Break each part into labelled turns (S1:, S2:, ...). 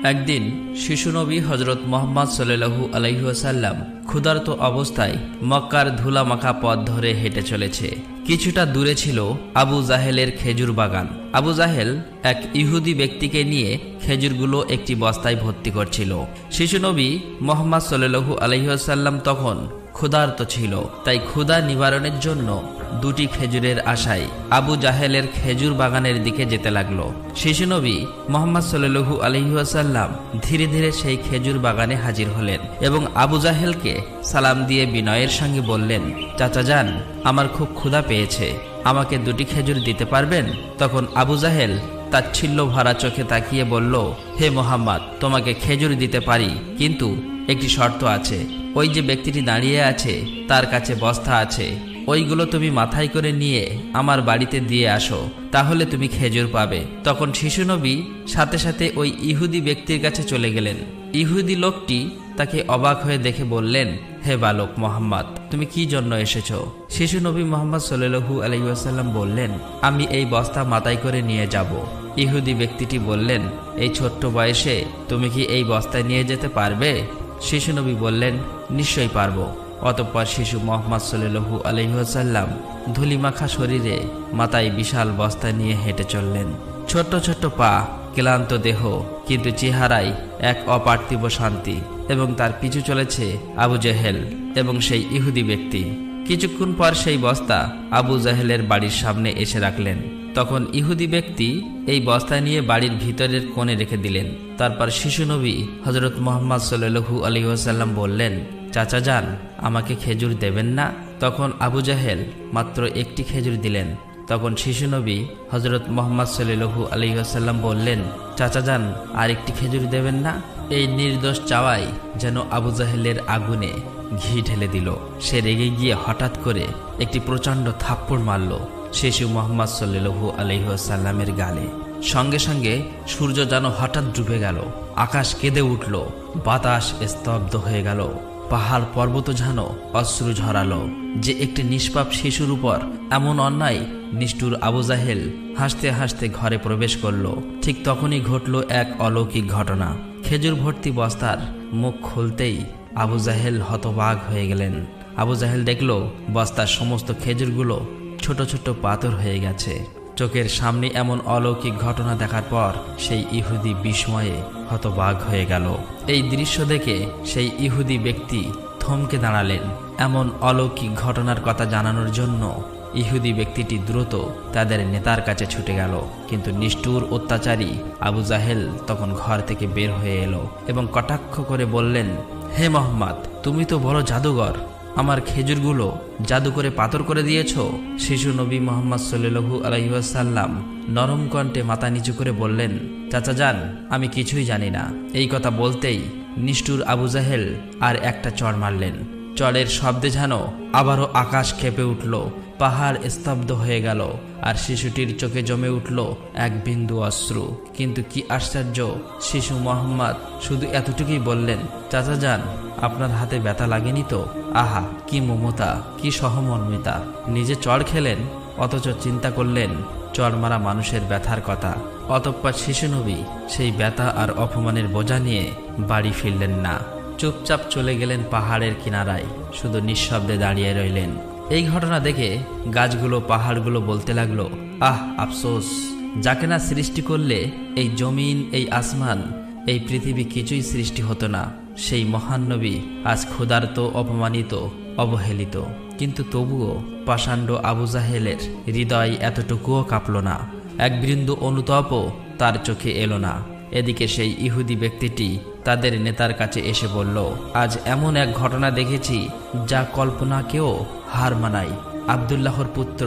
S1: একদিন শিশু নবী হজরত মোহাম্মদ সাল্লাল্লাহু আলাইহি ওয়াসাল্লাম ক্ষুধার্ত অবস্থায় মক্কার ধুলামাখা পথ ধরে হেঁটে চলেছে। কিছুটা দূরে ছিল আবু জাহেলের খেজুর বাগান। আবু জাহেল এক ইহুদি ব্যক্তিকে নিয়ে খেজুরগুলো একটি বস্তায় ভর্তি করছিল। শিশু নবী মোহাম্মদ সাল্লাল্লাহু আলাইহি ওয়াসাল্লাম তখন ক্ষুধার্ত ছিল, তাই ক্ষুধা নিবারণের জন্য দুটি খেজুরের আশায় আবু জাহেলের খেজুর বাগানের দিকে যেতে লাগলো। শিশু নবী মোহাম্মদ সাল্লাল্লাহু আলাইহি ওয়াসাল্লাম ধীরে ধীরে সেই খেজুর বাগানে হাজির হলেন এবং আবু জাহেলকে সালাম দিয়ে বিনয়ের সঙ্গে বললেন, চাচা যান, আমার খুব ক্ষুধা পেয়েছে, আমাকে দুটি খেজুর দিতে পারবেন? তখন আবু জাহেল তাচ্ছিল্য ভরা চোখে তাকিয়ে বলল, হে মোহাম্মদ, তোমাকে খেজুর দিতে পারি, কিন্তু একটি শর্ত আছে। ওই যে ব্যক্তিটি দাঁড়িয়ে আছে তার কাছে বস্তা আছে, ওইগুলো তুমি মাথায় করে নিয়ে আমার বাড়িতে দিয়ে আসো, তাহলে তুমি খেজুর পাবে। তখন শিশু নবী সাথে সাথে ওই ইহুদি ব্যক্তির কাছে চলে গেলেন। ইহুদি লোকটি তাকে অবাক হয়ে দেখে বললেন, হে বালক মোহাম্মদ, তুমি কি জন্য এসেছো? শিশু নবী মোহাম্মদ সাল্লাল্লাহু আলাইহি ওয়াসাল্লাম বললেন, আমি এই বস্তা মাথায় করে নিয়ে যাব। ইহুদি ব্যক্তিটি বললেন, এই ছোট্ট বয়সে তুমি কি এই বস্তায় নিয়ে যেতে পারবে? শিশু নবী বললেন, নিশ্চয়ই পারবো। অতঃপর শিশু মোহাম্মদ সাল্লাল্লাহু আলাইহি ওয়াসাল্লাম ধুলিমাখা শরীরে মাথায় বিশাল বস্তা নিয়ে হেঁটে চললেন। ছোট্ট ছোট্ট পা, ক্লান্ত দেহ, কিন্তু চেহারায় এক অপার্থিব শান্তি। এবং তার পিছু চলেছে আবু জাহেল এবং সেই ইহুদি ব্যক্তি। কিছুক্ষণ পর সেই বস্তা আবু জাহেলের বাড়ির সামনে এসে রাখলেন। তখন ইহুদি ব্যক্তি এই বস্তা নিয়ে বাড়ির ভিতরের কোণে রেখে দিলেন। তারপর শিশু নবী হজরত মোহাম্মদ সাল্লাল্লাহু আলাইহি ওয়াসাল্লাম বললেন, চাচা যান, আমাকে খেজুর দেবেন না? তখন আবু জাহেল মাত্র একটি খেজুর দিলেন। তখন শিশু নবী হজরত মোহাম্মদ সাল্লাল্লাহু আলাইহি ওয়াসাল্লাম বললেন, চাচা যান, আর একটি খেজুর দেবেন না? এই নির্দোষ চাওয়াই যেন আবু জাহেলের আগুনে ঘি ঢেলে দিল। সে রেগে গিয়ে হঠাৎ করে একটি প্রচণ্ড থাপ্পড় মারল শিশু মোহাম্মদ সাল্লাল্লাহু আলাইহি ওয়াসাল্লামের গালে। সঙ্গে সঙ্গে সূর্য যেন হঠাৎ ডুবে গেল, আকাশ কেঁদে উঠল, বাতাস স্তব্ধ হয়ে গেল, পাহাড় পর্বত যেন অশ্রু ঝরালো। যে একটি নিষ্পাপ শিশুর উপর এমন অন্যায়! নিষ্ঠুর আবু জাহেল হাসতে হাসতে ঘরে প্রবেশ করল। ঠিক তখনই ঘটল এক অলৌকিক ঘটনা। খেজুর ভর্তি বস্তার মুখ খুলতেই আবু জাহেল হতবাক হয়ে গেলেন। আবু জাহেল দেখল বস্তার সমস্ত খেজুরগুলো ছোট ছোট পাথর হয়ে গেছে। চোখের সামনে এমন অলৌকিক ঘটনা দেখার পর সেই ইহুদি বিস্ময়ে হতবাক হয়ে গেল। এই দৃশ্য দেখে সেই ইহুদি ব্যক্তি থমকে দাঁড়ালেন। এমন অলৌকিক ঘটনার কথা জানানোর জন্য ইহুদি ব্যক্তিটি দ্রুত তাদের নেতার কাছে ছুটে গেল। কিন্তু নিষ্ঠুর অত্যাচারী আবু জাহেল তখন ঘর থেকে বের হয়ে এলো এবং কটাক্ষ করে বললেন, হে মোহাম্মদ, তুমি তো বড় জাদুঘর, আমার খেজুরগুলো জাদু করে পাথর করে দিয়েছ। শিশু নবী মোহাম্মদ সাল্লাল্লাহু আলাইহি ওয়াসাল্লাম নরম কণ্ঠে মাথা নিচু করে বললেন, চাচা যান, আমি কিছুই জানি না। এই কথা বলতেই নিষ্ঠুর আবু জাহেল আর একটা চড় মারলেন। চড়ের শব্দে যেন আবারও আকাশ কেঁপে উঠল, পাহাড় স্তব্ধ হয়ে গেল, আর শিশুটির চোখে জমে উঠল এক বিন্দু অশ্রু। কিন্তু কি আশ্চর্য, শিশু মোহাম্মদ শুধু এতটুকুই বললেন, চাচা যান, আপনার হাতে ব্যথা লাগেনি তো? আহা, কি মমতা, কি সহমর্মিতা! নিজে চড় খেলেন, অথচ চিন্তা করলেন চড় মারা মানুষের ব্যথার কথা। অতঃপর শিশু নবী সেই ব্যথা আর অপমানের বোঝা নিয়ে বাড়ি ফিরলেন না। চুপচাপ চলে গেলেন পাহাড়ের কিনারায়, শুধু নিঃশব্দে দাঁড়িয়ে রইলেন। এই ঘটনা দেখে গাছগুলো, পাহাড়গুলো বলতে লাগলো, আহ আফসোস, যাকে না সৃষ্টি করলে এই জমিন, এই আসমান, এই পৃথিবী কিছুই সৃষ্টি হতো না। সেই মহান নবী আজ ক্ষুধার্ত, অপমানিত, অবহেলিত। কিন্তু তবুও পাষাণ্ড আবু জাহেলের হৃদয় এতটুকুও কাঁপল না, এক বিন্দু অনুতাপও তার চোখে এলো না। এদিকে সেই ইহুদি ব্যক্তিটি তাদের নেতার কাছে এসে বলল, আজ এমন এক ঘটনা দেখেছি যা কল্পনাকেও হার মানায়। আব্দুল্লাহর পুত্র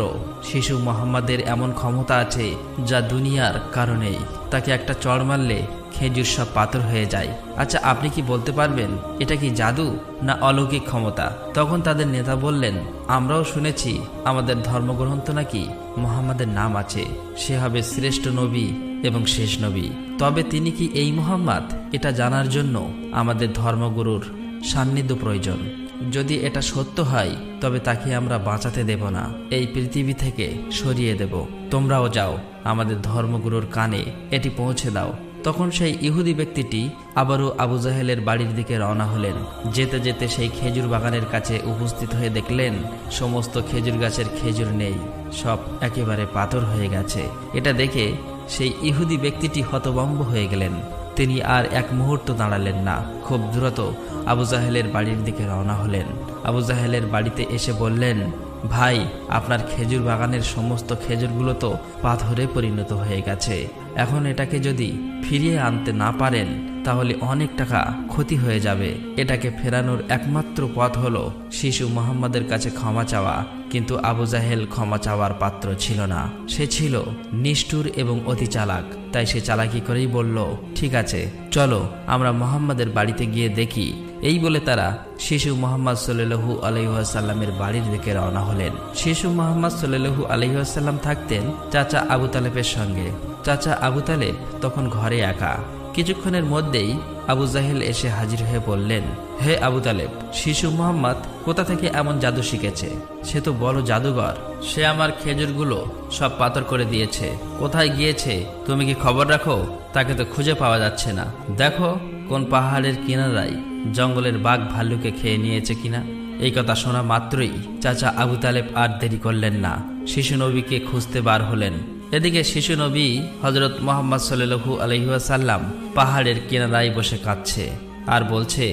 S1: শিশু মোহাম্মদের এমন ক্ষমতা আছে যা দুনিয়ার কারণেই। তাকে একটা চড় মারলে খেজুর সব পাথর হয়ে যায়। আচ্ছা, আপনি কি বলতে পারবেন এটা কি জাদু না অলৌকিক ক্ষমতা? তখন তাদের নেতা বললেন, আমরাও শুনেছি আমাদের ধর্মগ্রন্থ নাকি মোহাম্মদের নাম আছে, সে হবে শ্রেষ্ঠ নবী এবং শেষ নবী। তবে তিনি কি এই মোহাম্মদ, এটা জানার জন্য আমাদের ধর্মগুরুর সান্নিধ্য প্রয়োজন। যদি এটা সত্য হয় তবে তাকে আমরা বাঁচাতে দেব না, এই পৃথিবী থেকে সরিয়ে দেব। তোমরাও যাও, আমাদের ধর্মগুরুর কানে এটি পৌঁছে দাও তখন সেই ইহুদি ব্যক্তিটি আবারও আবু জাহেলের বাড়ির দিকে রওনা হলেন। যেতে যেতে সেই খেজুর বাগানের কাছে উপস্থিত হয়ে দেখলেন সমস্ত খেজুর গাছের খেজুর নেই, সব একেবারে পাথর হয়ে গেছে। এটা দেখে সেই ইহুদি ব্যক্তিটি হতভম্ব হয়ে গেলেন। তিনি আর এক মুহূর্ত দাঁড়ালেন না, খুব দ্রুত আবু জাহেলের বাড়ির দিকে রওনা হলেন। আবু জাহেলের বাড়িতে এসে বললেন, ভাই, আপনার খেজুর বাগানের সমস্ত খেজুরগুলো তো পাথরে পরিণত হয়ে গেছে। এখন এটাকে যদি ফিরিয়ে আনতে না পারেন তাহলে অনেক টাকা ক্ষতি হয়ে যাবে। এটাকে ফেরানোর একমাত্র পথ হলো শিশু মুহাম্মাদের কাছে ক্ষমা চাওয়া। কিন্তু আবু জাহেল ক্ষমা চাওয়ার পাত্র ছিল না। সে ছিল নিষ্ঠুর এবং অতি চালাক। তাই সে চালাকি করেই বলল, ঠিক আছে, চলো আমরা মুহাম্মাদের বাড়িতে গিয়ে দেখি। এই বলে তারা শিশু মুহাম্মদ সাল্লাল্লাহু আলাইহি ওয়াসাল্লামের বাড়ির দিকে রওনা হলেন। শিশু মুহাম্মদ সাল্লাল্লাহু আলাইহি ওয়াসাল্লাম থাকতেন চাচা আবু তালেবের সঙ্গে। চাচা আবু তালেব তখন ঘরে একা। কিছুক্ষণের মধ্যেই আবু জাহেল এসে হাজির হয়ে বললেন, হে আবু তালেব, শিশু মুহাম্মদ কোথা থেকে এমন জাদু শিখেছে? সে তো বড় জাদুঘর। সে আমার খেজুরগুলো সব পাথর করে দিয়েছে। কোথায় গিয়েছে তুমি কি খবর রাখো? তাকে তো খুঁজে পাওয়া যাচ্ছে না। দেখো কোন পাহাড়ের কিনারায় জঙ্গলের বাঘ ভাল্লুকে খেয়ে নিয়েছে কিনা। এই কথা শোনা মাত্রই চাচা আবু তালেব আর দেরি করলেন না, শিশু নবীকে খুঁজতে বার হলেন। এদিকে শিশু নবী হযরত মুহাম্মদ সাল্লাল্লাহু আলাইহি ওয়াসাল্লাম পাহাড়ের কিনারায় বসে কাঁদছে আর বলছে,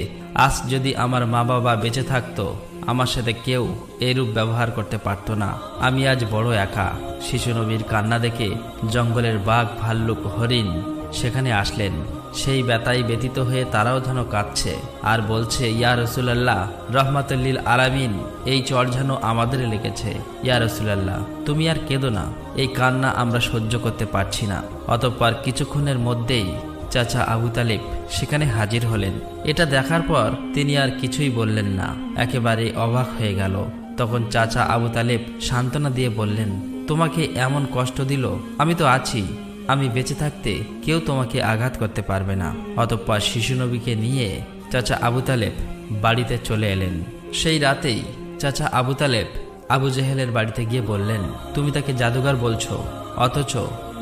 S1: আজ যদি আমার মা বাবা বেঁচে থাকতো আমার সাথে কেউ এরূপ ব্যবহার করতে পারতো না। আমি আজ বড় একা। শিশু নবীর কান্না দেখে জঙ্গলের বাঘ ভাল্লুক হরিণ সেখানে আসলেন। সেই ব্যথায় ব্যতীত হয়ে তারাও যেন কাঁদছে আর বলছে, ইয়া রাসূলুল্লাহ, রাহমাতুল লিল আলামিন, এই চর যেন আমাদের লেগেছে। ইয়া রাসূলুল্লাহ, তুমি আর কেঁদো না, এই কান্না আমরা সহ্য করতে পারছি না। অতঃপর কিছুক্ষণের মধ্যেই চাচা আবু তালেব সেখানে হাজির হলেন। এটা দেখার পর তিনি আর কিছুই বললেন না, একেবারে অবাক হয়ে গেল। তখন চাচা আবু তালেব সান্ত্বনা দিয়ে বললেন, তোমাকে এমন কষ্ট দিল, আমি তো আছি। আমি বেঁচে থাকতে কেউ তোমাকে আঘাত করতে পারবে না। অতঃপর শিশু নবীকে নিয়ে চাচা আবু তালেব বাড়িতে চলে এলেন। সেই রাতেই চাচা আবু তালেব আবু জাহেলের বাড়িতে গিয়ে বললেন, তুমি তাকে জাদুঘর বলছো, অথচ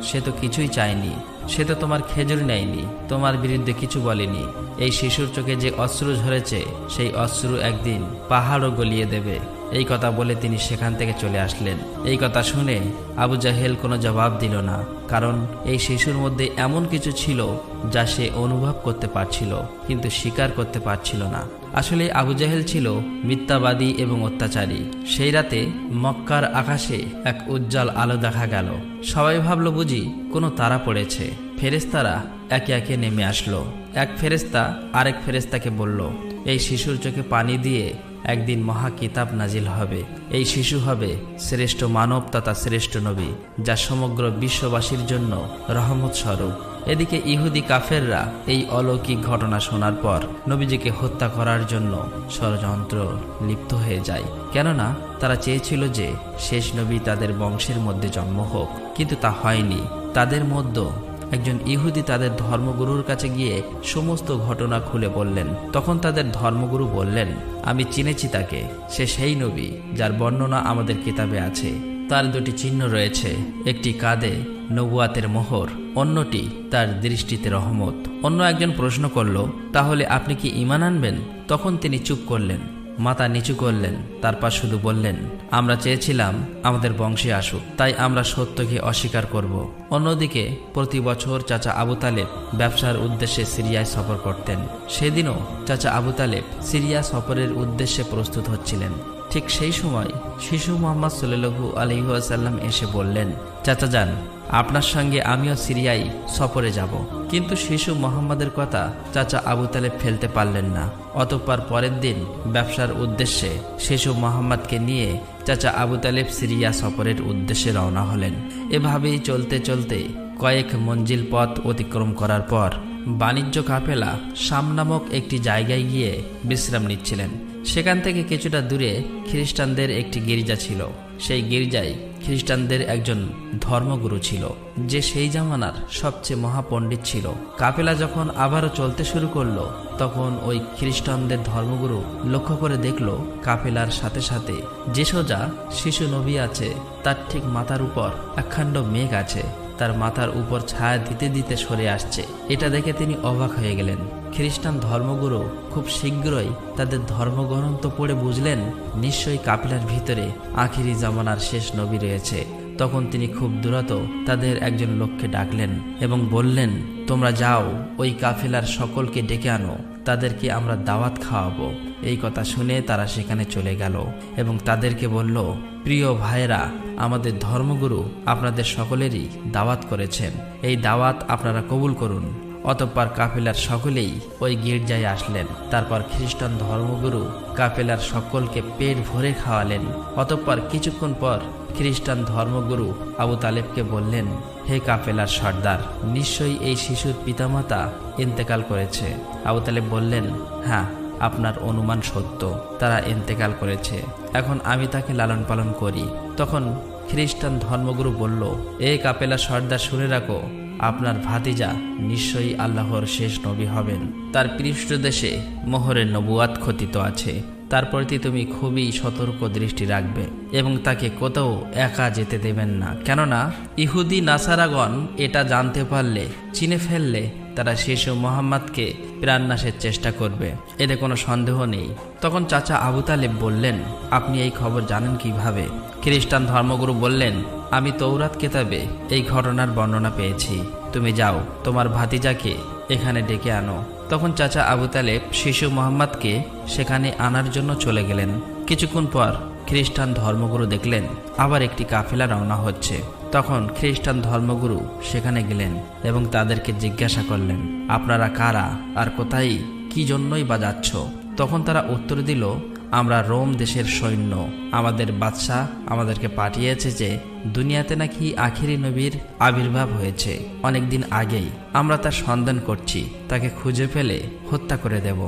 S1: সে তো কিছুই চায়নি। সে তো তোমার খেজুর নেয়নি, তোমার বিরুদ্ধে কিছু বলেনি। এই শিশুর চোখে যে অশ্রু ঝরেছে সেই অশ্রু একদিন পাহাড়ও গলিয়ে দেবে। এই কথা বলে তিনি সেখান থেকে চলে আসলেন। এই কথা শুনে আবু জাহেল কোনো জবাব দিল না, কারণ এই শিশুর মধ্যে এমন কিছু ছিল যা সে অনুভব করতে পারছিল কিন্তু স্বীকার করতে পারছিল না। আসলে আবু জাহেল ছিল মিথ্যাবাদী এবং অত্যাচারী। সেই রাতে মক্কার আকাশে এক উজ্জ্বল আলো দেখা গেল। সবাই ভাবল বুঝি কোনো তারা পড়েছে। ফেরেশতারা একে একে নেমে আসলো। এক ফেরেশতা আরেক ফেরেশতাকে বলল, এই শিশুর চোখে পানি দিয়ে একদিন মহা কিতাব নাজিল হবে। এই শিশু হবে শ্রেষ্ঠ মানব তথা শ্রেষ্ঠ নবী, যা সমগ্র বিশ্ববাসীর জন্য রহমত স্বরূপ। এদিকে ইহুদি কাফেররা এই অলৌকিক ঘটনা শোনার পর নবীজিকে হত্যা করার জন্য ষড়যন্ত্র লিপ্ত হয়ে যায়। কেননা তারা চেয়েছিল যে শেষ নবী তাদের বংশের মধ্যে জন্ম হোক, কিন্তু তা হয়নি। তাদের মধ্যে একজন ইহুদি তাদের ধর্মগুরুর কাছে গিয়ে সমস্ত ঘটনা খুলে বললেন। তখন তাদের ধর্মগুরু বললেন, আমি চিনেছি তাকে, সে সেই নবী যার বর্ণনা আমাদের কিতাবে আছে। তার দুটি চিহ্ন রয়েছে, একটি কাঁধে নবুয়াতের মোহর, অন্যটি তার দৃষ্টিতে রহমত। অন্য একজন প্রশ্ন করল, তাহলে আপনি কি ঈমান আনবেন? তখন তিনি চুপ করলেন, মাথা নিচু করলেন, তারপর শুধু বললেন, আমরা চেয়েছিলাম আমাদের বংশে আসুক, তাই আমরা সত্যকে অস্বীকার করব। অন্যদিকে প্রতি বছর চাচা আবু তালেব ব্যবসার উদ্দেশ্যে সিরিয়ায় সফর করতেন। সেদিনও চাচা আবু তালেব সিরিয়া সফরের উদ্দেশ্যে প্রস্তুত হচ্ছিলেন। ঠিক সেই সময় শিশু মুহাম্মদ সাল্লাল্লাহু আলাইহি ওয়াসাল্লাম এসে বললেন, চাচা যান, আপনার সঙ্গে আমিও সিরিয়ায় সফরে যাব। কিন্তু শিশু মুহাম্মাদের কথা চাচা আবু তালেব ফেলতে পারলেন না। অতঃপর পরের দিন ব্যবসার উদ্দেশ্যে শিশু মুহাম্মাদকে নিয়ে চাচা আবু তালেব সিরিয়া সফরের উদ্দেশ্যে রওনা হলেন। এভাবেই চলতে চলতে কয়েক মঞ্জিল পথ অতিক্রম করার পর বাণিজ্য কাফেলা শাম নামক একটি জায়গায় গিয়ে বিশ্রাম নিচ্ছিলেন। সেখান থেকে কিছুটা দূরে খ্রিস্টানদের একটি গির্জা ছিল। সেই গির্জায় খ্রিস্টানদের একজন ধর্মগুরু ছিল, যে সেই জামানার সবচেয়ে মহাপণ্ডিত ছিল। কাফেলা যখন আবারও চলতে শুরু করলো, তখন ওই খ্রিস্টানদের ধর্মগুরু লক্ষ্য করে দেখল কাফেলার সাথে সাথে যে সোজা শিশু নবী আছে, তার ঠিক মাথার উপর একখণ্ড মেঘ আছে। তার মাথার উপর ছায়া দিতে দিতে সরে আসছে। এটা দেখে তিনি অবাক হয়ে গেলেন। খ্রিস্টান ধর্মগুরু খুব শীঘ্রই তাদের ধর্মগ্রন্থ পড়ে বুঝলেন নিশ্চয়ই কাফেলার ভিতরে আখিরি জামানার শেষ নবী রয়েছে। তখন তিনি খুব দ্রুত তাদের একজন লোককে ডাকলেন এবং বললেন, তোমরা যাও, ওই কাফেলার সকলকে ডেকে আনো, তাদেরকে আমরা দাওয়াত খাওয়াবো। এই কথা শুনে তারা সেখানে চলে গেল এবং তাদেরকে বলল, প্রিয় ভাইরা, আমাদের ধর্মগুরু আপনাদের সকলেরই দাওয়াত করেছেন, এই দাওয়াত আপনারা কবুল করুন। অতঃপর কাফেলার সকলেই ওই গির্জায় আসলেন। তারপর খ্রিস্টান ধর্মগুরু কাফেলার সকলকে পেট ভরে খাওয়ালেন। অতঃপর কিছুক্ষণ পর খ্রিস্টান ধর্মগুরু আবু তালেবকে বললেন, হে কাফেলার সর্দার, নিশ্চয়ই এই শিশুর পিতামাতা ইন্তেকাল করেছে। আবু তালেব বললেন, হ্যাঁ, আপনার অনুমান সত্য, তারা ইন্তেকাল করেছে। এখন আমি তাকে লালন পালন করি। তখন খ্রিস্টান ধর্মগুরু বলল, এ কাফেলার সর্দার, শুনে রাখো, আপনার ভাতিজা নিশ্চয়ই আল্লাহর শেষ নবী হবেন। তার পৃষ্ঠদেশে মোহরের নবুয়াত খচিত আছে। তার প্রতি তুমি খুবই সতর্ক দৃষ্টি রাখবে এবং তাকে কোথাও একা যেতে দেবেন না। কেননা ইহুদি নাসারাগণ এটা জানতে পারলে, চিনে ফেললে, তারা শিশু মোহাম্মদকে প্রাণনাশের চেষ্টা করবে, এতে কোনো সন্দেহ নেই। তখন চাচা আবু তালেব বললেন, আপনি এই খবর জানেন কিভাবে? খ্রিস্টান ধর্মগুরু বললেন, আমি তৌরাত কিতাবে এই ঘটনার বর্ণনা পেয়েছি। তুমি যাও, তোমার ভাতিজাকে এখানে ডেকে আনো। তখন চাচা আবু তালেব শিশু মোহাম্মদকে সেখানে আনার জন্য চলে গেলেন। কিছুক্ষণ পর খ্রিস্টান ধর্মগুরু দেখলেন আবার একটি কাফেলা রওনা হচ্ছে। তখন খ্রিস্টান ধর্মগুরু সেখানে গেলেন এবং তাদেরকে জিজ্ঞাসা করলেন, আপনারা কারা আর কোথায়, কি জন্যই বা যাচ্ছ? তখন তারা উত্তর দিল, আমরা রোম দেশের সৈন্য। আমাদের বাদশাহ আমাদেরকে পাঠিয়েছে যে দুনিয়াতে নাকি আখিরি নবীর আবির্ভাব হয়েছে অনেকদিন আগেই। আমরা তার সন্ধান করছি, তাকে খুঁজে ফেলে হত্যা করে দেব।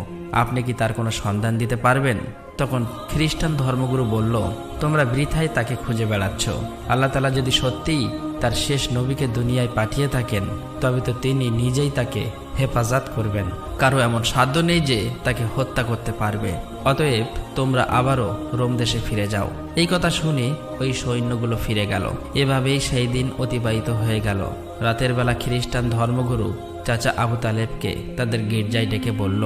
S1: আপনি কি তার কোনো সন্ধান দিতে পারবেন? তখন খ্রিস্টান ধর্মগুরু বলল, তোমরা বৃথায় তাকে খুঁজে বেড়াচ্ছ। আল্লাহ তাআলা যদি সত্যিই তার শেষ নবীকে দুনিয়ায় পাঠিয়ে থাকেন, তবে তো তিনি নিজেই তাকে হেফাজত করবেন। কারো এমন সাধ্য নেই যে তাকে হত্যা করতে পারবে। অতএব তোমরা আবারও রোম দেশে ফিরে যাও। এই কথা শুনে ওই সৈন্যগুলো ফিরে গেল। এভাবেই সেই দিন অতিবাহিত হয়ে গেল। রাতের বেলা খ্রিস্টান ধর্মগুরু চাচা আবু তালেবকে তাদের গির্জায় ডেকে বলল,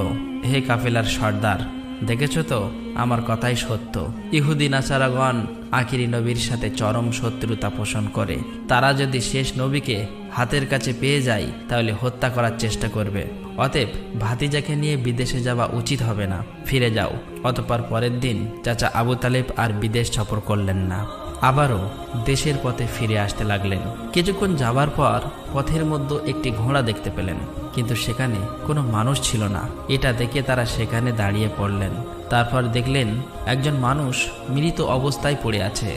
S1: হে কাফেলার সর্দার, দেখেছ তো, আমার কথাই সত্য। ইহুদি নাসারাগণ আখিরি নবীর সাথে চরম শত্রুতা পোষণ করে। তারা যদি শেষ নবীকে হাতের কাছে পেয়ে যায় তাহলে হত্যা করার চেষ্টা করবে। অতএব ভাতিজাকে নিয়ে বিদেশে যাওয়া উচিত হবে না, ফিরে যাও। অতঃপর পরের দিন চাচা আবু তালেব আর বিদেশ সফর করলেন না, আবারও দেশের পথে ফিরে আসতে লাগলেন। কিছুক্ষণ যাবার পর পথের মধ্যে একটি ঘোড়া দেখতে পেলেন, কিন্তু সেখানে কোনো মানুষ ছিল না। এটা দেখে তারা সেখানে দাঁড়িয়ে পড়লেন। তারপর দেখলেন একজন মানুষ মৃত অবস্থায় পড়ে আছে।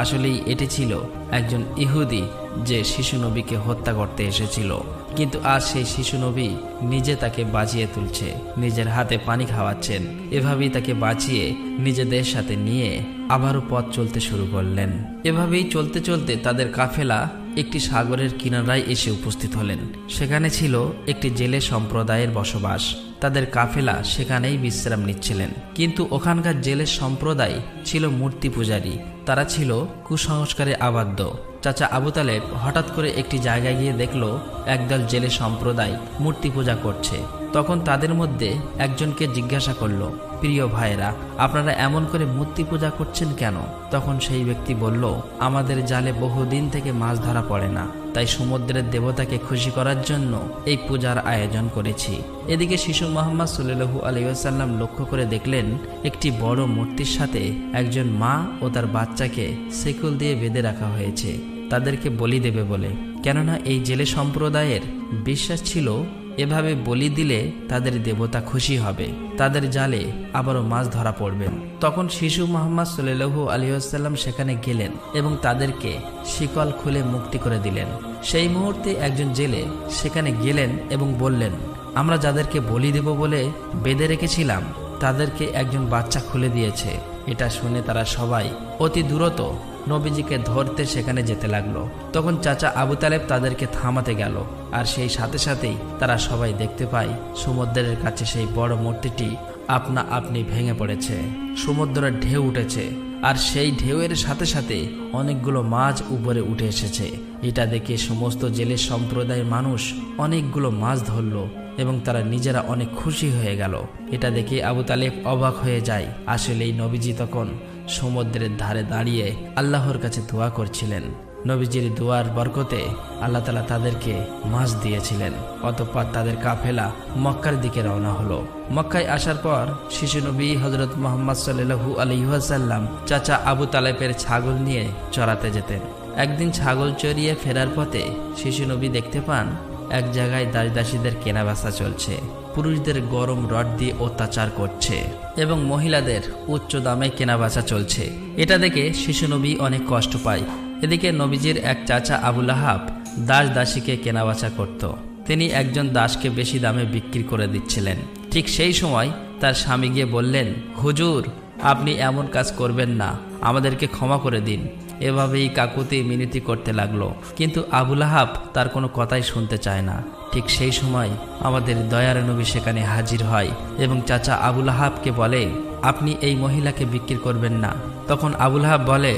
S1: আসলেই এটি ছিল একজন ইহুদি যে শিশু নবীকে হত্যা করতে এসেছিল। কিন্তু আজ সেই শিশু নবী নিজে তাকে বাঁচিয়ে তুলছে, নিজের হাতে পানি খাওয়াচ্ছেন। এভাবেই তাকে বাঁচিয়ে নিজেদের সাথে নিয়ে আবারও পথ চলতে শুরু করলেন। এভাবেই চলতে চলতে তাদের কাফেলা একটি সাগরের কিনারায় এসে উপস্থিত হলেন। সেখানে ছিল একটি জেলে সম্প্রদায়ের বসবাস। তাদের কাফেলা সেখানেই বিশ্রাম নিচ্ছিলেন। কিন্তু ওখানকার জেলে সম্প্রদায় ছিল মূর্তি পূজারী। তারা ছিল কুসংস্কারে আবদ্ধ। চাচা আবু তালেব হঠাৎ করে একটি জায়গায় গিয়ে দেখল একদল জেলে সম্প্রদায় মূর্তি পূজা করছে। তখন তাদের মধ্যে একজনকে জিজ্ঞাসা করলো, প্রিয় ভাইরা, আপনারা এমন করে মূর্তি পূজা করছেন কেন? তখন সেই ব্যক্তি বলল, আমাদের জালে বহুদিন থেকে মাছ ধরা পড়ে না, তাই সমুদ্রের দেবতাকে খুশি করার জন্য এই পূজার আয়োজন করেছি। এদিকে শিশু মুহাম্মদ সাল্লাল্লাহু আলাইহি ওয়াসাল্লাম লক্ষ্য করে দেখলেন একটি বড় মূর্তির সাথে একজন মা ও তার বাচ্চাকে শিকল দিয়ে বেঁধে রাখা হয়েছে, তাদেরকে বলি দেবে বলে। কেননা এই জেলে সম্প্রদায়ের বিশ্বাস ছিল এভাবে বলি দিলে তাদের দেবতা খুশি হবে, তাদের জালে আবারও মাছ ধরা পড়বে। তখন শিশু মুহাম্মদ সাল্লাল্লাহু আলাইহি ওয়াসাল্লাম সেখানে গেলেন এবং তাদেরকে শিকল খুলে মুক্তি করে দিলেন। সেই মুহূর্তে একজন জেলে সেখানে গেলেন এবং বললেন, আমরা যাদেরকে বলি দেব বলে বেঁধে রেখেছিলাম তাদেরকে একজন বাচ্চা খুলে দিয়েছে। এটা শুনে তারা সবাই অতি দ্রুত নবীজিকে ধরতে সেখানে যেতে লাগলো। তখন চাচা আবু তালেব তাদেরকে থামাতে গেল, আর সেই সাথে সাথেই তারা সবাই দেখতে পায় সমুদ্রের কাছে সেই বড় মূর্তিটি আপনা আপনি ভেঙে পড়েছে। সমুদ্রের ঢেউ উঠেছে, আর সেই ঢেউয়ের সাথে সাথে অনেকগুলো মাছ উপরে উঠে এসেছে। এটা দেখে সমস্ত জেলে সম্প্রদায়ের মানুষ অনেকগুলো মাছ ধরল এবং তারা নিজেরা অনেক খুশি হয়ে গেল। এটা দেখে আবু তালেব অবাক হয়ে যায়। আসলে এই নবীজি তখন সমুদ্রের ধারে দাঁড়িয়ে আল্লাহর কাছে দোয়া করছিলেন। নবীজির দোয়ার বরকতে আল্লাহ তাআলা তাদেরকে মাছ দিয়েছিলেন। অতঃপর তাদের কাফেলা মক্কার দিকে রওনা হলো। মক্কায় আসার পর শিশু নবী হযরত মুহাম্মদ সাল্লাল্লাহু আলাইহি ওয়াসাল্লাম চাচা আবু তালেবের ছাগল নিয়ে চড়াতে যেতেন। একদিন ছাগল চড়িয়ে ফেরার পথে শিশু নবী দেখতে পান এক জায়গায় দাসদাসীদের কেনাবেচা চলছে। পুরুষদের গরম রড দিয়ে অত্যাচার করছে এবং মহিলাদের উচ্চ দামে কেনাবেচা চলছে। এটা দেখে শিশু নবী অনেক কষ্ট পায়। এদিকে নবীজির এক চাচা আবু লাহাব দাসীকে কেনাবেচা করত। তিনি একজন দাসকে বেশি দামে বিক্রি করে দিচ্ছিলেন। ঠিক সেই সময় তার স্বামী গিয়ে বললেন, হুজুর, আপনি এমন কাজ করবেন না, আমাদেরকে ক্ষমা করে দিন। এভাবেই কাকুতি মিনতি করতে লাগলো, কিন্তু আবু লাহাব তার কোনো কথাই শুনতে চায় না। ঠিক সেই সময় আমাদের দয়ার নবী সেখানে হাজির হয় এবং চাচা আবু লাহাবকে বলে, আপনি এই মহিলাকে বিক্রি করবেন না। তখন আবু লাহাব বলে,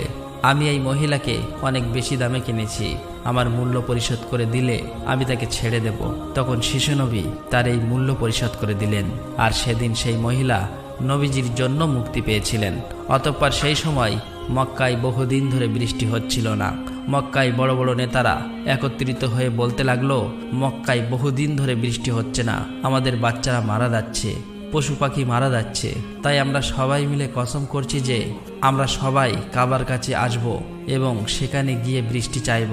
S1: আমি এই মহিলাকে অনেক বেশি দামে কিনেছি, আমার মূল্য পরিশোধ করে দিলে আমি তাকে ছেড়ে দেব। তখন শিশু নবী তার এই মূল্য পরিশোধ করে দিলেন, আর সেদিন সেই মহিলা নবীজির জন্য মুক্তি পেয়েছিলেন। অতঃপর সেই সময় মক্কায় বহুদিন ধরে বৃষ্টি হচ্ছিল না। মক্কায় বড় বড় নেতারা একত্রিত হয়ে বলতে লাগলো, মক্কায় বহুদিন ধরে বৃষ্টি হচ্ছে না, আমাদের বাচ্চারা মারা যাচ্ছে, পশু পাখি মারা যাচ্ছে। তাই আমরা সবাই মিলে কসম করছি যে আমরা সবাই কাবার কাছে আসব এবং সেখানে গিয়ে বৃষ্টি চাইব।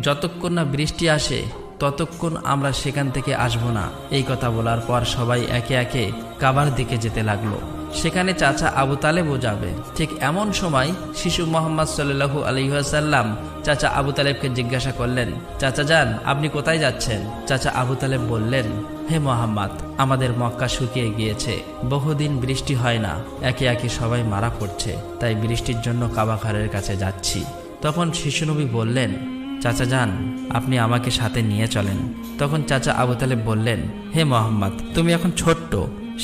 S1: যতক্ষণ না বৃষ্টি আসে ততক্ষণ আমরা সেখান থেকে আসব না। এই কথা বলার পর সবাই একে একে কাবার দিকে যেতে লাগলো। সেখানে চাচা আবু তালেবও যাবে। ঠিক এমন সময় শিশু মুহাম্মদ সাল্লাল্লাহু আলাইহি ওয়াসাল্লাম চাচা আবু তালেবকে জিজ্ঞাসা করলেন, চাচা যান, আপনি কোথায় যাচ্ছেন? চাচা আবু তালেব বললেন, হে মুহাম্মদ, আমাদের মক্কা শুকিয়ে গিয়েছে, বহুদিন বৃষ্টি হয় না, একে একে সবাই মারা পড়ছে, তাই বৃষ্টির জন্য কাবা ঘরের কাছে যাচ্ছি। তখন শিশু নবী বললেন, চাচা যান, আপনি আমাকে সাথে নিয়ে চলেন। তখন চাচা আবু তালেব বললেন, হে মুহাম্মদ, তুমি এখন ছোট্ট,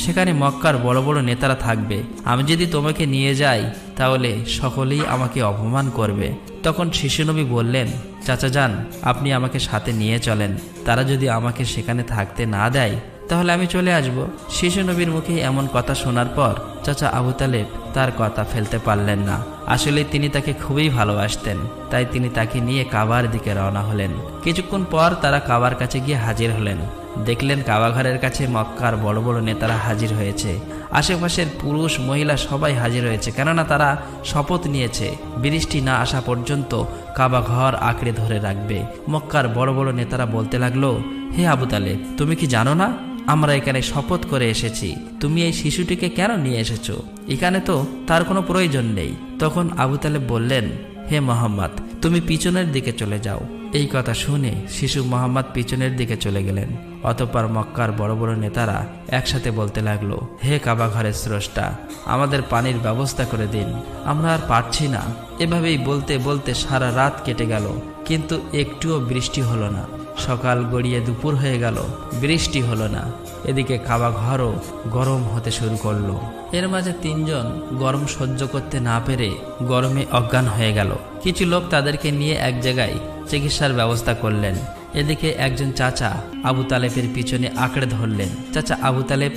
S1: সেখানে মক্কার বড় বড় নেতারা থাকবে, আমি যদি তোমাকে নিয়ে যাই তাহলে সকলেই আমাকে অপমান করবে। তখন শিশু নবী বললেন, চাচা যান, আপনি আমাকে সাথে নিয়ে চলেন, তারা যদি আমাকে সেখানে থাকতে না দেয় তাহলে আমি চলে আসব। শিশু নবীর মুখে এমন কথা শোনার পর চাচা আবু তালেব তার কথা ফেলতে পারলেন না। আসলে তিনি তাকে খুবই ভালোবাসতেন, তাই তিনি তাকে নিয়ে কাবার দিকে রওনা হলেন। কিছুক্ষণ পর তারা কাবার কাছে গিয়ে হাজির হলেন। দেখলেন কাবাঘরের কাছে মক্কার বড় বড় নেতারা হাজির হয়েছে। আশেপাশের পুরুষ মহিলা সবাই হাজির হয়েছে, কেননা তারা শপথ নিয়েছে বৃষ্টি না আসা পর্যন্ত কাবাঘর আঁকড়ে ধরে রাখবে। মক্কার বড় বড় নেতারা বলতে লাগলো, হে আবু তালেব, তুমি কি জানো না আমরা এখানে শপথ করে এসেছি, তুমি এই শিশুটিকে কেন নিয়ে এসেছো? এখানে তো তার কোনো প্রয়োজন নেই। তখন আবু তালেব বললেন, হে মুহাম্মদ, তুমি পিছনের দিকে চলে যাও। এই কথা শুনে শিশু মুহাম্মদ পিছনের দিকে চলে গেলেন। অতঃপর মক্কার বড় বড় নেতারা একসাথে বলতে লাগলো, হে কাবা ঘরের স্রষ্টা, আমাদের পানির ব্যবস্থা করে দিন, আমরা আর পারছি না। এভাবেই বলতে বলতে সারা রাত কেটে গেল, কিন্তু একটুও বৃষ্টি হলো না। সকাল গড়িয়ে দুপুর হয়ে গেল, বৃষ্টি হলো না। এদিকে কাবা ঘরও গরম হতে শুরু করলো। এর মাঝে তিনজন গরম সহ্য করতে না পেরে গরমে অজ্ঞান হয়ে গেল। কিছু লোক তাদেরকে নিয়ে এক জায়গায় চিকিৎসার ব্যবস্থা করলেন। এদিকে একজন চাচা আবু তালেবের পিছনে আঁকড়ে ধরলেন। চাচা আবু তালেব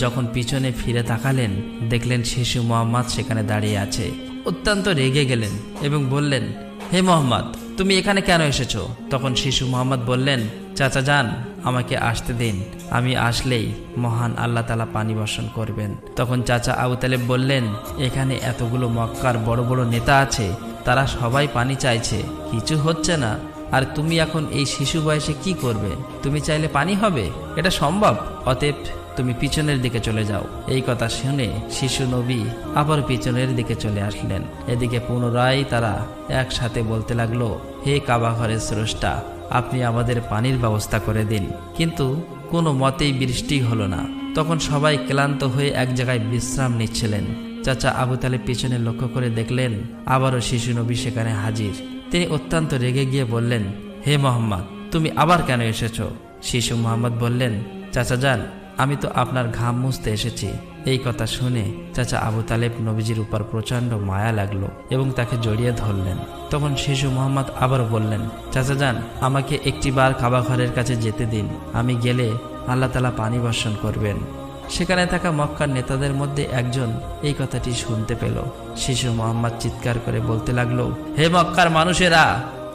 S1: যখন পিছনে ফিরে তাকালেন, দেখলেন শিশু মুহাম্মদ সেখানে দাঁড়িয়ে আছে। অত্যন্ত রেগে গেলেন এবং বললেন, হে মুহাম্মদ, তুমি এখানে কেন এসেছো? তখন শিশু মুহাম্মদ বললেন, চাচা যান, আমাকে আসতে দিন, আমি আসলেই মহান আল্লাহ তাআলা পানি বর্ষণ করবেন। তখন চাচা আবু তালেব বললেন, এখানে এতগুলো মক্কার বড় বড় নেতা আছে, তারা সবাই পানি চাইছে, কিছু হচ্ছে না, আর তুমি এখন এই শিশু বয়সে কি করবে? তুমি চাইলে পানি হবে? এটা সম্ভব? অতএব তুমি পিছনের দিকে চলে যাও। এই কথা শুনে শিশু নবী আবার পিছনের দিকে চলে আসলেন। এদিকে পুনরায় তারা একসাথে বলতে লাগলো, হে কাবা ঘরের স্রষ্টা, আপনি আমাদের পানির ব্যবস্থা করে দিন। কিন্তু কোনো মতেই বৃষ্টি হলো না। তখন সবাই ক্লান্ত হয়ে এক জায়গায় বিশ্রাম নিচ্ছিলেন। চাচা আবু তালেব পিছনে লক্ষ্য করে দেখলেন আবারও শিশু নবী সেখানে হাজির। তিনি অত্যন্ত রেগে গিয়ে বললেন, হে মুহাম্মদ, তুমি আবার কেন এসেছো? শিশু মুহাম্মদ বললেন, চাচা যান, আমি তো আপনার ঘাম মুছতে এসেছি, এই কথা শুনে চাচা আবু তালেব নবীজির উপর প্রচণ্ড মায়া লাগলো এবং তাকে জড়িয়ে ধরলেন। তখন শিশু মোহাম্মদ আবার বললেন, চাচা যান, আমাকে একটিবার কাবা ঘরের কাছে যেতে দিন, আমি গেলে আল্লাহ তাআলা পানি বর্ষণ করবেন। সেখানে থাকা মক্কার নেতাদের মধ্যে একজন এই কথাটি শুনতে পেল। শিশু মোহাম্মদ চিৎকার করে বলতে লাগলো, হে মক্কার মানুষেরা,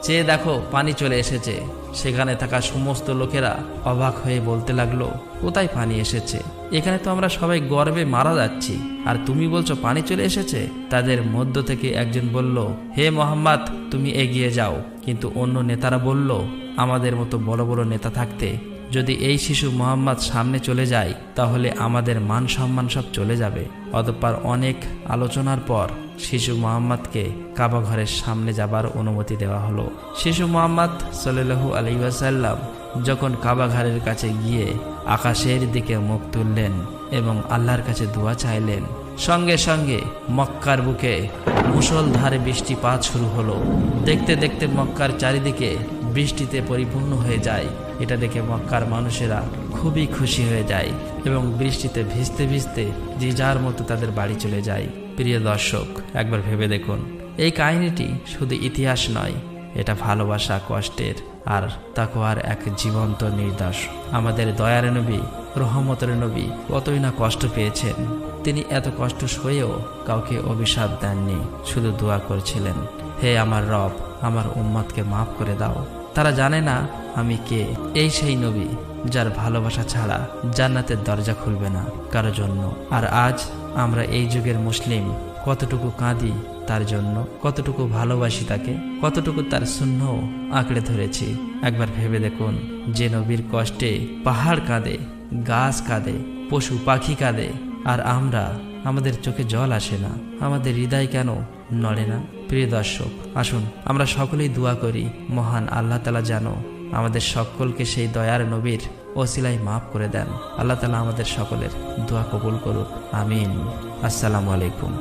S1: চেয়ে দেখো, পানি চলে এসেছে। সেখানে থাকা সমস্ত লোকেরা অবাক হয়ে বলতে লাগলো, কোথায় পানি এসেছে? এখানে তো আমরা সবাই গর্বে মারা যাচ্ছি, আর তুমি বলছো পানি চলে এসেছে? তাদের মধ্য থেকে একজন বলল, হে মোহাম্মদ, তুমি এগিয়ে যাও। কিন্তু অন্য নেতারা বলল, আমাদের মতো বড় বড় নেতা থাকতে যদি এই শিশু মোহাম্মদ সামনে চলে যায় তাহলে আমাদের মান সম্মান সব চলে যাবে। অতঃপর অনেক আলোচনার পর শিশু মোহাম্মদকে কাবা ঘরের সামনে যাবার অনুমতি দেওয়া হলো। শিশু মোহাম্মদ সাল্লাল্লাহু আলাইহি ওয়াসাল্লাম যখন কাবা ঘরের কাছে গিয়ে আকাশের দিকে মুখ তুললেন এবং আল্লাহর কাছে দোয়া চাইলেন, সঙ্গে সঙ্গে মক্কার বুকে মুষলধারে বৃষ্টিপাত শুরু হলো। দেখতে দেখতে মক্কার চারিদিকে বৃষ্টিতে পরিপূর্ণ হয়ে যায়। এটা দেখে মক্কার মানুষেরা খুবই খুশি হয়ে যায় এবং বৃষ্টিতে ভিজতে ভিজতে যে যার মতো তাদের বাড়ি চলে যায়। প্রিয় দর্শক, একবার ভেবে দেখুন, এই কাহিনীটি শুধু ইতিহাস নয়, এটা ভালোবাসা, কষ্টের আর তাকওয়ার এক জীবন্ত নিদর্শ। আমাদের দয়ার নবী, রহমতের নবী কতই না কষ্ট পেয়েছেন। তিনি এত কষ্ট সয়েও কাউকে অভিশাপ দেননি, শুধু দোয়া করছিলেন, হে আমার রব, আমার উম্মতকে মাফ করে দাও। তারা জানে না আমি কে। এই সেই নবী যার ভালোবাসা ছাড়া জান্নাতের দরজা খুলবে না কারো জন্য। আর আজ আমরা এই যুগের মুসলিম কতটুকু কাঁদি তার জন্য, কতটুকু ভালোবাসি তাকে, কতটুকু তার শূন্য আঁকড়ে ধরেছি। একবার ভেবে দেখুন, যে নবীর কষ্টে পাহাড় কাঁদে, গাছ কাঁদে, পশু পাখি কাঁদে, আর আমরা, আমাদের চোখে জল আসে না, আমাদের হৃদয় কেন নড়ে না? প্রিয় দর্শক, আসুন আমরা সকলেই দোয়া করি, মহান আল্লাহ তাআলা যেন আমাদের সকলকে সেই দয়ার নবীর ওসিলায় মাফ করে দেন। আল্লাহ তাআলা আমাদের সকলের দোয়া কবুল করুক, আমিন। আসসালামু আলাইকুম।